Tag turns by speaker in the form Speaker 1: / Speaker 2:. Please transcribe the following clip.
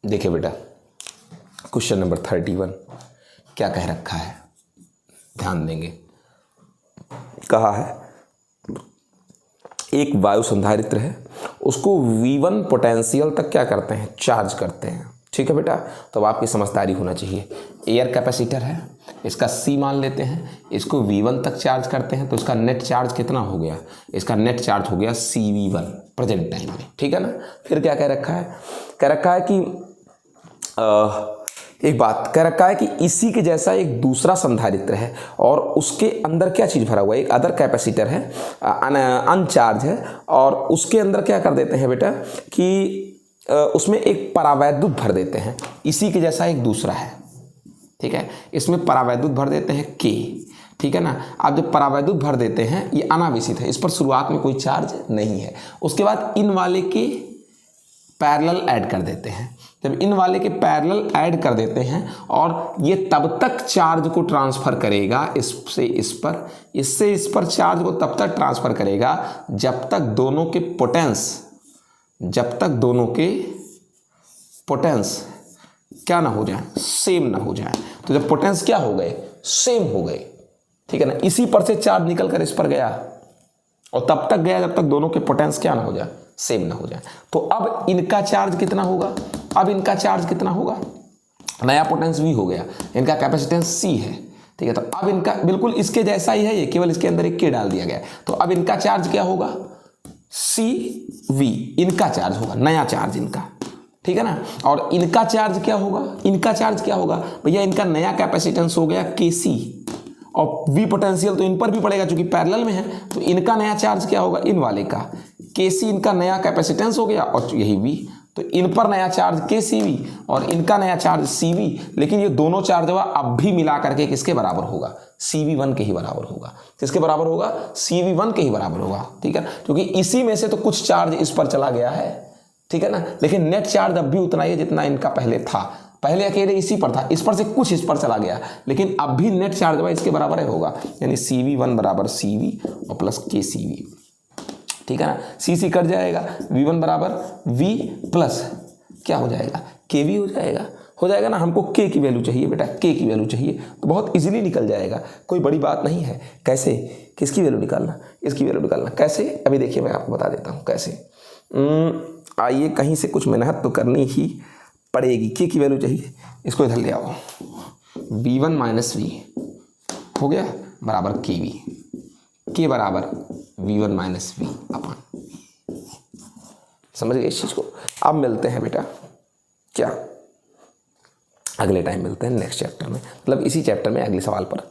Speaker 1: देखिए बेटा, question number 31 क्या कह रखा है, ध्यान देंगे। कहा है एक वायु संधारित्र है, उसको V1 पोटेंशियल तक क्या करते हैं, चार्ज करते हैं। ठीक है बेटा, तो अब आपकी समझदारी होना चाहिए। एयर कैपेसिटर है, इसका C मान लेते हैं, इसको V1 तक चार्ज करते हैं, तो इसका नेट चार्ज कितना हो गया, इसका नेट चार्ज हो गया CV1 प्रेजेंट टाइम में। ठीक है ना। फिर क्या कह रखा है, कह रखा है कि एक बात कह रखा है कि इसी के जैसा एक दूसरा संधारित्र है और उसके अंदर क्या चीज़ भरा हुआ है, एक अदर कैपेसिटर है, अनचार्ज है, और उसके अंदर क्या कर देते हैं बेटा कि उसमें एक परावैद्युत भर देते हैं। इसी के जैसा एक दूसरा है, ठीक है, इसमें परावैद्युत भर देते हैं K। ठीक है ना। आप जब परावैद्युत भर देते हैं, ये अनावेशित है, इस पर शुरुआत में कोई चार्ज नहीं है। उसके बाद इन वाले के पैरेलल ऐड कर देते हैं। जब इन वाले के पैरेलल ऐड कर देते हैं और ये तब तक चार्ज को ट्रांसफ़र करेगा इससे इस पर, इससे इस पर चार्ज को तब तक ट्रांसफ़र करेगा जब तक दोनों के पोटेंस क्या ना हो जाए, सेम ना हो जाए। तो जब पोटेंस क्या हो गए, सेम हो गए, ठीक है ना, इसी पर से चार्ज निकल कर इस पर गया और तब तक गया जब तक दोनों के पोटेंस क्या ना हो जाए, सेम ना हो जाए। तो अब इनका चार्ज कितना होगा, अब इनका चार्ज कितना होगा, नया पोटेंस V हो गया, इनका कैपेसिटेंस C है। ठीक है, तो अब इनका बिल्कुल इसके जैसा ही है, ये केवल इसके अंदर एक K डाल दिया गया है। तो अब इनका चार्ज क्या होगा, CV, इनका चार्ज होगा, नया चार्ज इनका। ठीक है ना। और इनका चार्ज क्या होगा, इनका चार्ज क्या होगा भैया, इनका नया कैपेसिटेंस हो गया KC और V पोटेंशियल तो इन पर भी पड़ेगा क्योंकि पैरेलल में है। तो इनका नया चार्ज क्या होगा, इन वाले का KC, इनका नया कैपेसिटेंस हो गया और यही V, तो इन पर नया चार्ज KCV और इनका नया चार्ज CV। लेकिन ये दोनों चार्ज अब भी मिला करके किसके बराबर होगा, CV1 के ही बराबर होगा। किसके बराबर होगा, CV1 के ही बराबर होगा। ठीक है, क्योंकि इसी में से तो कुछ चार्ज इस पर चला गया है, ठीक है ना, लेकिन नेट चार्ज अब भी उतना ही है जितना इनका पहले था। पहले अकेले इसी पर था, इस पर से कुछ इस पर चला गया, लेकिन अब भी नेट चार्ज इसके बराबर है होगा, यानी CV1 बराबर CV और प्लस KCV। ठीक है ना, C कट जाएगा, V1 बराबर V प्लस क्या हो जाएगा, KV हो जाएगा ना। हमको K की वैल्यू चाहिए बेटा, K की वैल्यू चाहिए, तो बहुत इजीली निकल जाएगा, कोई बड़ी बात नहीं है। कैसे, किसकी वैल्यू निकालना, इसकी वैल्यू निकालना। कैसे, अभी देखिए मैं आपको बता देता हूँ कैसे। आइए, कहीं से कुछ मेहनत तो करनी ही पड़ेगी। K की वैल्यू चाहिए, इसको इधर ले आओ, V1 माइनस V हो गया बराबर KV, K बराबर V1 माइनस V अपन। समझ गए इस चीज़ को। अब मिलते हैं बेटा क्या, अगले टाइम मिलते हैं नेक्स्ट चैप्टर में, मतलब इसी चैप्टर में अगले सवाल पर।